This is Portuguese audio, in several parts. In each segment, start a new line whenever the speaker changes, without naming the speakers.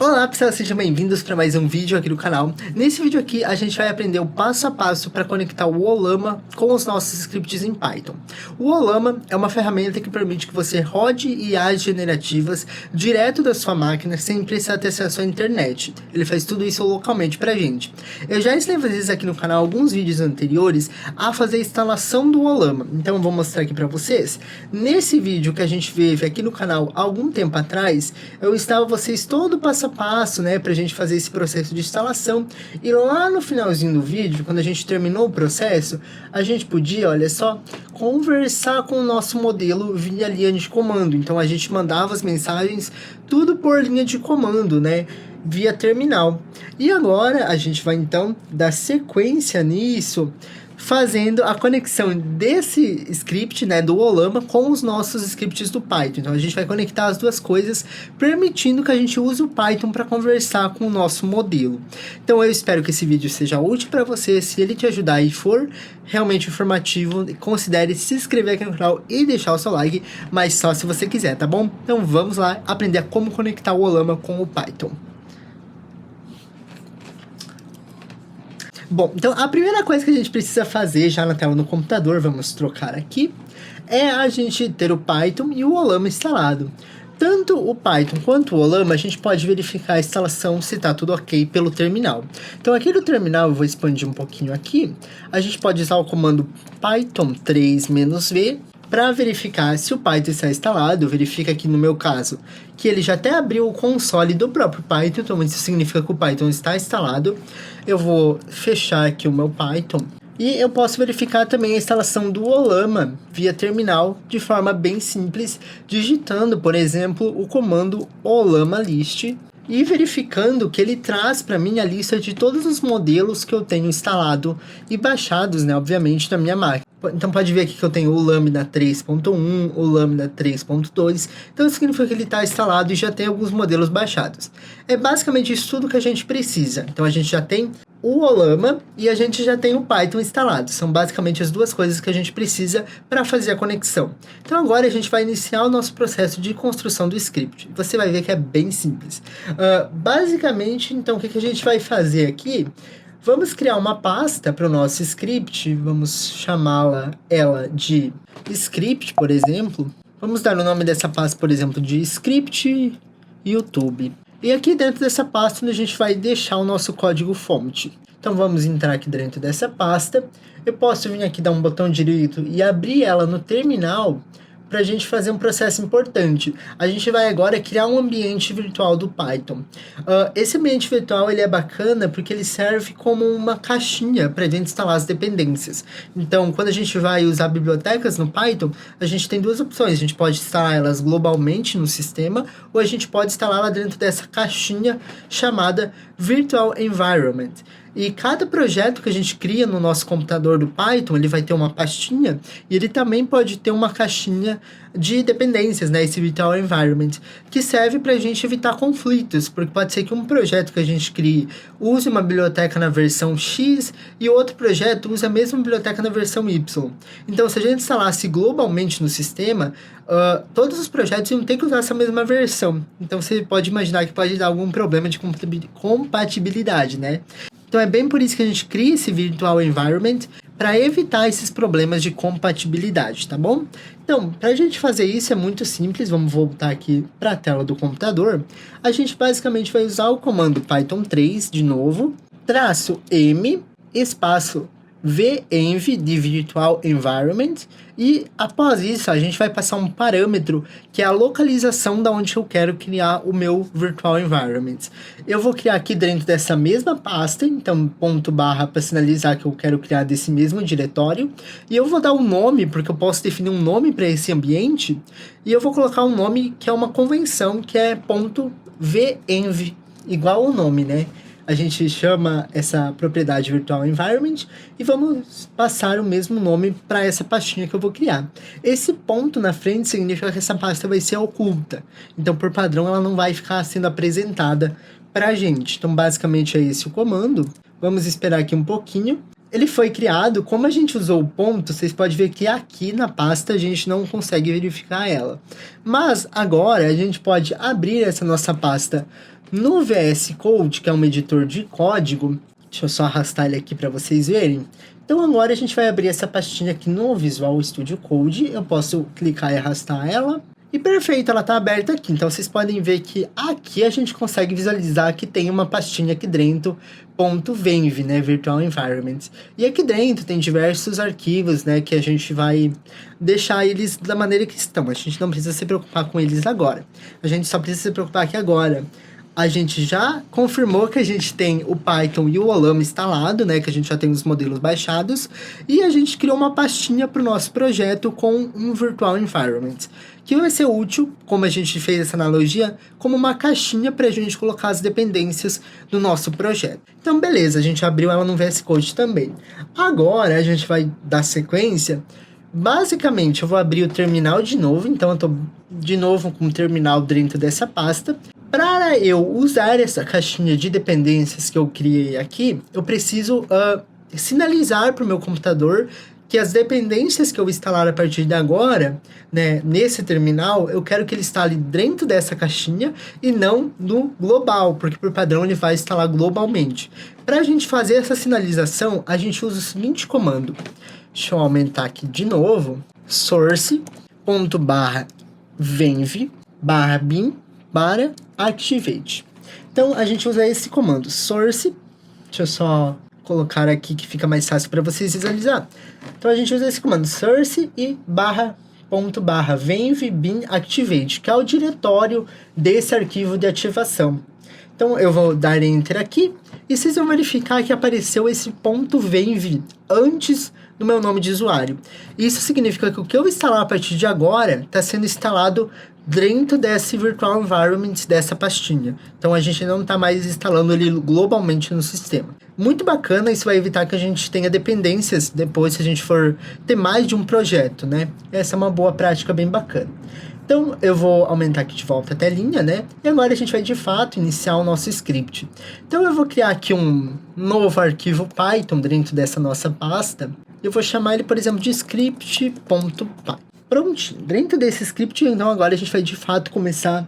Olá pessoal, sejam bem-vindos para mais um vídeo aqui do canal. Nesse vídeo aqui a gente vai aprender o passo a passo para conectar o Ollama com os nossos scripts em Python. O Ollama é uma ferramenta que permite que você rode IAs generativas direto da sua máquina sem precisar ter acesso à internet. Ele faz tudo isso localmente para a gente. Eu já ensinei vocês aqui no canal alguns vídeos anteriores a fazer a instalação do Ollama, então eu vou mostrar aqui para vocês. Nesse vídeo que a gente vive aqui no canal há algum tempo atrás, eu estava vocês todo o passo a passo, né, pra gente fazer esse processo de instalação. E lá no finalzinho do vídeo, quando a gente terminou o processo, a gente podia, olha só, conversar com o nosso modelo via linha de comando. Então a gente mandava as mensagens tudo por linha de comando, né, via terminal. E agora a gente vai então dar sequência nisso, fazendo a conexão desse script, né, do Ollama com os nossos scripts do Python. Então a gente vai conectar as duas coisas, permitindo que a gente use o Python para conversar com o nosso modelo. Então eu espero que esse vídeo seja útil para você. Se ele te ajudar e for realmente informativo, considere se inscrever aqui no canal e deixar o seu like, mas só se você quiser, tá bom? Então vamos lá aprender como conectar o Ollama com o Python. Bom, então a primeira coisa que a gente precisa fazer já na tela do computador, vamos trocar aqui, é a gente ter o Python e o Ollama instalado. Tanto o Python quanto o Ollama, a gente pode verificar a instalação se está tudo ok pelo terminal. Então aqui no terminal, eu vou expandir um pouquinho aqui, a gente pode usar o comando python 3-v, para verificar se o Python está instalado. Verifica aqui no meu caso que ele já até abriu o console do próprio Python, então isso significa que o Python está instalado. Eu vou fechar aqui o meu Python e eu posso verificar também a instalação do Ollama via terminal de forma bem simples, digitando, por exemplo, o comando ollama list e verificando que ele traz para mim a lista de todos os modelos que eu tenho instalado e baixados, né, obviamente, na minha máquina. Então pode ver aqui que eu tenho o Lambda 3.1, o Lambda 3.2, então isso significa que ele está instalado e já tem alguns modelos baixados. É basicamente isso tudo que a gente precisa. Então a gente já tem o Ollama e a gente já tem o Python instalado. São basicamente as duas coisas que a gente precisa para fazer a conexão. Então agora a gente vai iniciar o nosso processo de construção do script. Você vai ver que é bem simples. Basicamente, então, o que a gente vai fazer aqui? Vamos criar uma pasta para o nosso script, vamos chamá-la de script, por exemplo. Vamos dar o nome dessa pasta, por exemplo, de script YouTube. E aqui dentro dessa pasta a gente vai deixar o nosso código fonte. Então vamos entrar aqui dentro dessa pasta. Eu posso vir aqui dar um botão direito e abrir ela no terminal para a gente fazer um processo importante. A gente vai agora criar um ambiente virtual do Python. Esse ambiente virtual ele é bacana porque ele serve como uma caixinha para a gente instalar as dependências. Então, quando a gente vai usar bibliotecas no Python, a gente tem duas opções. A gente pode instalar elas globalmente no sistema, ou a gente pode instalá-la dentro dessa caixinha chamada Virtual Environment. E cada projeto que a gente cria no nosso computador do Python, ele vai ter uma pastinha e ele também pode ter uma caixinha de dependências, né? Esse Virtual Environment, que serve para a gente evitar conflitos, porque pode ser que um projeto que a gente crie use uma biblioteca na versão X e outro projeto use a mesma biblioteca na versão Y. Então, se a gente instalasse globalmente no sistema, todos os projetos iam ter que usar essa mesma versão. Então, você pode imaginar que pode dar algum problema de compatibilidade, né? Então é bem por isso que a gente cria esse Virtual Environment, para evitar esses problemas de compatibilidade, tá bom? Então, para a gente fazer isso é muito simples, vamos voltar aqui para a tela do computador. A gente basicamente vai usar o comando python 3 de novo, -m, espaço venv de Virtual Environment, e após isso a gente vai passar um parâmetro que é a localização da onde eu quero criar o meu Virtual Environment. Eu vou criar aqui dentro dessa mesma pasta, então ponto barra para sinalizar que eu quero criar desse mesmo diretório, e eu vou dar um nome, porque eu posso definir um nome para esse ambiente, e eu vou colocar um nome que é uma convenção, que é .venv, igual o nome, né? A gente chama essa propriedade Virtual Environment e vamos passar o mesmo nome para essa pastinha que eu vou criar. Esse ponto na frente significa que essa pasta vai ser oculta. Então, por padrão, ela não vai ficar sendo apresentada para a gente. Então, basicamente, é esse o comando. Vamos esperar aqui um pouquinho. Ele foi criado, como a gente usou o ponto, vocês podem ver que aqui na pasta a gente não consegue verificar ela. Mas agora a gente pode abrir essa nossa pasta No VS Code, que é um editor de código, deixa eu só arrastar ele aqui para vocês verem. Então agora a gente vai abrir essa pastinha aqui no Visual Studio Code. Eu posso clicar e arrastar ela. E perfeito, ela está aberta aqui. Então vocês podem ver que aqui a gente consegue visualizar que tem uma pastinha aqui dentro, .venv, né, Virtual Environment. E aqui dentro tem diversos arquivos, né, que a gente vai deixar eles da maneira que estão. A gente não precisa se preocupar com eles agora. A gente só precisa se preocupar que agora a gente já confirmou que a gente tem o Python e o Olama instalado, né? Que a gente já tem os modelos baixados. E a gente criou uma pastinha para o nosso projeto com um Virtual Environment, que vai ser útil, como a gente fez essa analogia, como uma caixinha para a gente colocar as dependências do nosso projeto. Então, beleza, a gente abriu ela no VS Code também. Agora, a gente vai dar sequência. Basicamente, eu vou abrir o terminal de novo. Então, eu estou de novo com o terminal dentro dessa pasta. Para eu usar essa caixinha de dependências que eu criei aqui, eu preciso sinalizar para o meu computador que as dependências que eu instalar a partir de agora, né, nesse terminal, eu quero que ele instale dentro dessa caixinha e não no global, porque por padrão ele vai instalar globalmente. Para a gente fazer essa sinalização, a gente usa o seguinte comando. Deixa eu aumentar aqui de novo. source.venv/bin para activate. Então, a gente usa esse comando, source. Deixa eu só colocar aqui que fica mais fácil para vocês visualizar. Então, a gente usa esse comando, source e /venv bin activate, que é o diretório desse arquivo de ativação. Então, eu vou dar enter aqui e vocês vão verificar que apareceu esse .venv antes do meu nome de usuário. Isso significa que o que eu instalar a partir de agora está sendo instalado dentro desse Virtual Environment, dessa pastinha. Então, a gente não está mais instalando ele globalmente no sistema. Muito bacana, isso vai evitar que a gente tenha dependências depois se a gente for ter mais de um projeto, né? Essa é uma boa prática bem bacana. Então, eu vou aumentar aqui de volta a telinha, né? E agora a gente vai, de fato, iniciar o nosso script. Então, eu vou criar aqui um novo arquivo Python dentro dessa nossa pasta. Eu vou chamar ele, por exemplo, de script.py. Prontinho. Dentro desse script, então, agora a gente vai, de fato, começar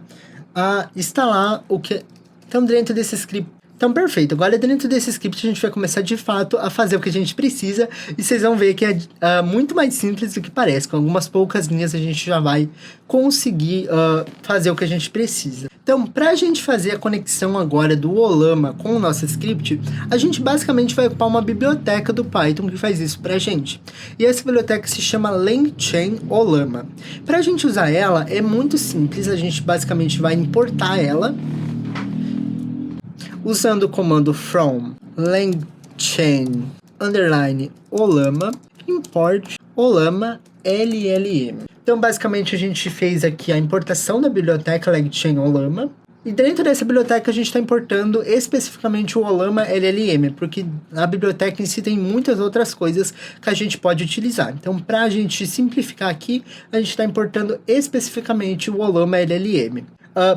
a instalar o que... Então, dentro desse script... Então, perfeito. Agora, dentro desse script, a gente vai começar, de fato, a fazer o que a gente precisa. E vocês vão ver que é muito mais simples do que parece. Com algumas poucas linhas, a gente já vai conseguir fazer o que a gente precisa. Então, para a gente fazer a conexão agora do Olama com o nosso script, a gente basicamente vai ocupar uma biblioteca do Python que faz isso para a gente. E essa biblioteca se chama LangChain Olama. Para a gente usar ela, é muito simples. A gente basicamente vai importar ela usando o comando from langchain _olama import olama LLM. Então, basicamente, a gente fez aqui a importação da biblioteca LangChain Olama. E dentro dessa biblioteca, a gente está importando especificamente o Olama LLM, porque a biblioteca em si tem muitas outras coisas que a gente pode utilizar. Então, para a gente simplificar aqui, a gente está importando especificamente o Olama LLM.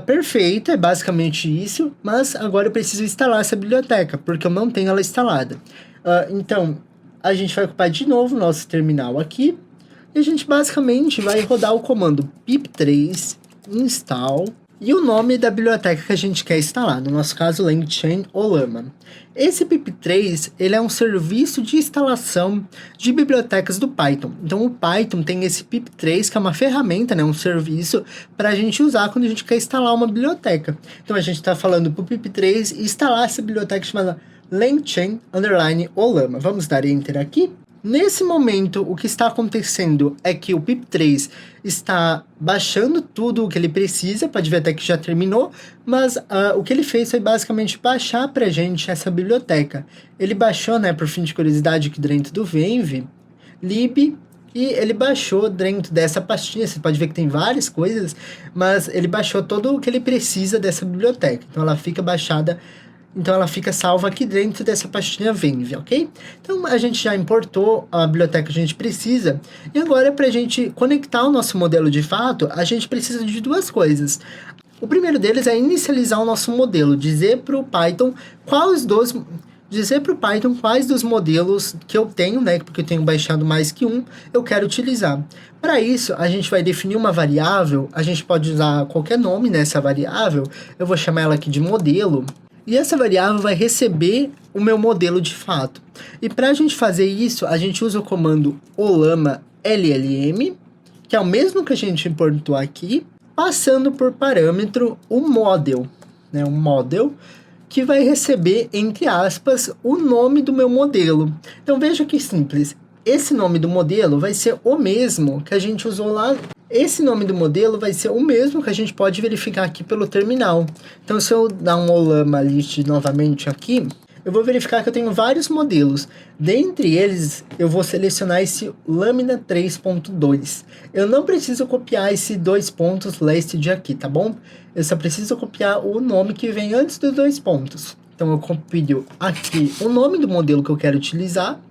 Perfeito, é basicamente isso, mas agora eu preciso instalar essa biblioteca, porque eu não tenho ela instalada. Então, a gente vai ocupar de novo o nosso terminal aqui, e a gente basicamente vai rodar o comando pip3 install e o nome da biblioteca que a gente quer instalar, no nosso caso LangChain Olama. Esse pip3 ele é um serviço de instalação de bibliotecas do Python. Então o Python tem esse pip3 que é uma ferramenta, né, um serviço para a gente usar quando a gente quer instalar uma biblioteca. Então a gente está falando para o pip3 instalar essa biblioteca chamada LangChain Olama. Vamos dar enter aqui. Nesse momento, o que está acontecendo é que o pip3 está baixando tudo o que ele precisa, pode ver até que já terminou, mas o que ele fez foi basicamente baixar para a gente essa biblioteca. Ele baixou, né, por fim de curiosidade, aqui dentro do venv, lib, e ele baixou dentro dessa pastinha. Você pode ver que tem várias coisas, mas ele baixou todo o que ele precisa dessa biblioteca. Então ela fica baixada. Então, ela fica salva aqui dentro dessa pastinha venv, ok? Então, a gente já importou a biblioteca que a gente precisa. E agora, para a gente conectar o nosso modelo de fato, a gente precisa de duas coisas. O primeiro deles é inicializar o nosso modelo, dizer para o Python dizer para o Python quais dos modelos que eu tenho, né, porque eu tenho baixado mais que um, eu quero utilizar. Para isso, a gente vai definir uma variável, a gente pode usar qualquer nome nessa variável, eu vou chamar ela aqui de modelo, e essa variável vai receber o meu modelo de fato. E para a gente fazer isso, a gente usa o comando olama llm, que é o mesmo que a gente importou aqui, passando por parâmetro o model, né, o model, que vai receber, entre aspas, o nome do meu modelo. Então veja que simples, esse nome do modelo vai ser o mesmo que a gente usou lá. Esse nome do modelo vai ser o mesmo que a gente pode verificar aqui pelo terminal. Então se eu dar um olama list novamente aqui, eu vou verificar que eu tenho vários modelos. Dentre eles, eu vou selecionar esse Lambda 3.2. Eu não preciso copiar esse 2 pontos last de aqui, tá bom? Eu só preciso copiar o nome que vem antes dos 2 pontos. Então eu copio aqui o nome do modelo que eu quero utilizar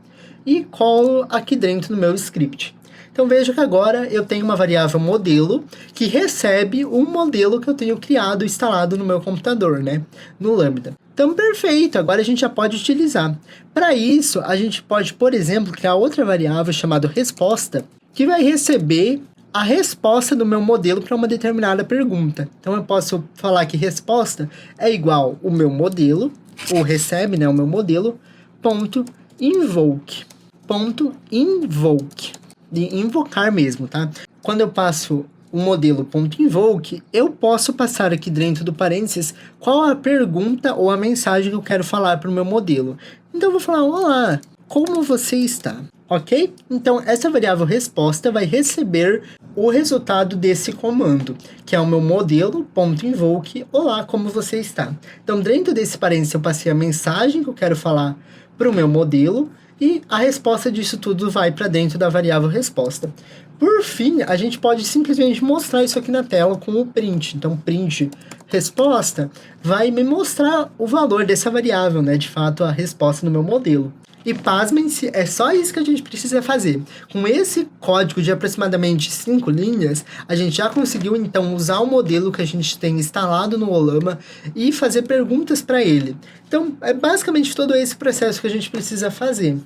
e colo aqui dentro no meu script. Então veja que agora eu tenho uma variável modelo que recebe o modelo que eu tenho criado, instalado no meu computador, né? No Lambda. Então perfeito, agora a gente já pode utilizar. Para isso, a gente pode, por exemplo, criar outra variável chamada resposta, que vai receber a resposta do meu modelo para uma determinada pergunta. Então eu posso falar que resposta é igual o meu modelo, ou recebe, né, o meu modelo, ponto invoke. Ponto invoke. De invocar mesmo, tá? Quando eu passo o modelo .invoke, eu posso passar aqui dentro do parênteses qual a pergunta ou a mensagem que eu quero falar para o meu modelo. Então eu vou falar, olá, como você está? Ok? Então essa variável resposta vai receber o resultado desse comando, que é o meu modelo .invoke, olá, como você está? Então dentro desse parênteses eu passei a mensagem que eu quero falar para o meu modelo, e a resposta disso tudo vai para dentro da variável resposta. Por fim, a gente pode simplesmente mostrar isso aqui na tela com o print. Então, print resposta vai me mostrar o valor dessa variável, né? De fato, a resposta no meu modelo. E pasmem-se, é só isso que a gente precisa fazer. Com esse código de aproximadamente 5 linhas, a gente já conseguiu então usar o modelo que a gente tem instalado no Olama e fazer perguntas para ele. Então, é basicamente todo esse processo que a gente precisa fazer.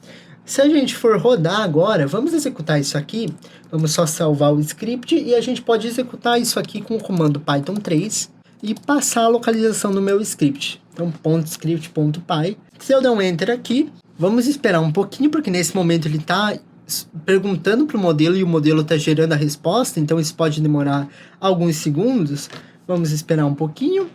Se a gente for rodar agora, vamos executar isso aqui, vamos só salvar o script e a gente pode executar isso aqui com o comando Python 3 e passar a localização do meu script. Então, .script.py. Se eu der um enter aqui, vamos esperar um pouquinho, porque nesse momento ele está perguntando para o modelo e o modelo está gerando a resposta, então isso pode demorar alguns segundos. Vamos esperar um pouquinho.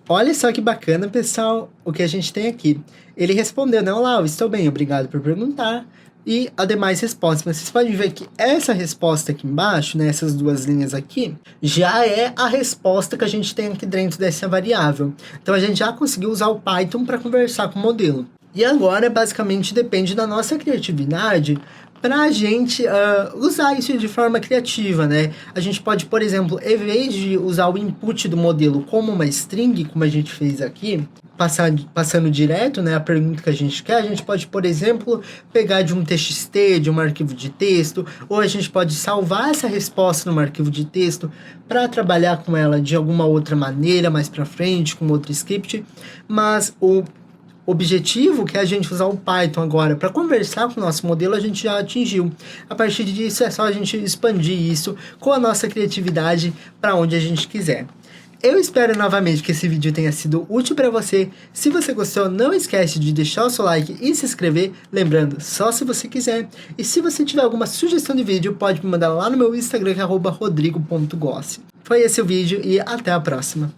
Olha só que bacana, pessoal, o que a gente tem aqui. Ele respondeu, né? Olá, eu estou bem, obrigado por perguntar. E as demais respostas. Mas vocês podem ver que essa resposta aqui embaixo, né, essas duas linhas aqui, já é a resposta que a gente tem aqui dentro dessa variável. Então a gente já conseguiu usar o Python para conversar com o modelo. E agora, basicamente, depende da nossa criatividade para a gente usar isso de forma criativa, né? A gente pode, por exemplo, em vez de usar o input do modelo como uma string, como a gente fez aqui, passando direto, né, a pergunta que a gente quer, a gente pode, por exemplo, pegar de um txt, de um arquivo de texto, ou a gente pode salvar essa resposta num arquivo de texto para trabalhar com ela de alguma outra maneira, mais para frente, com outro script, mas o objetivo, que é a gente usar o Python agora para conversar com o nosso modelo, a gente já atingiu. A partir disso, é só a gente expandir isso com a nossa criatividade para onde a gente quiser. Eu espero novamente que esse vídeo tenha sido útil para você. Se você gostou, não esquece de deixar o seu like e se inscrever. Lembrando, só se você quiser. E se você tiver alguma sugestão de vídeo, pode me mandar lá no meu Instagram, que é @rodrigo.gossi. Foi esse o vídeo e até a próxima.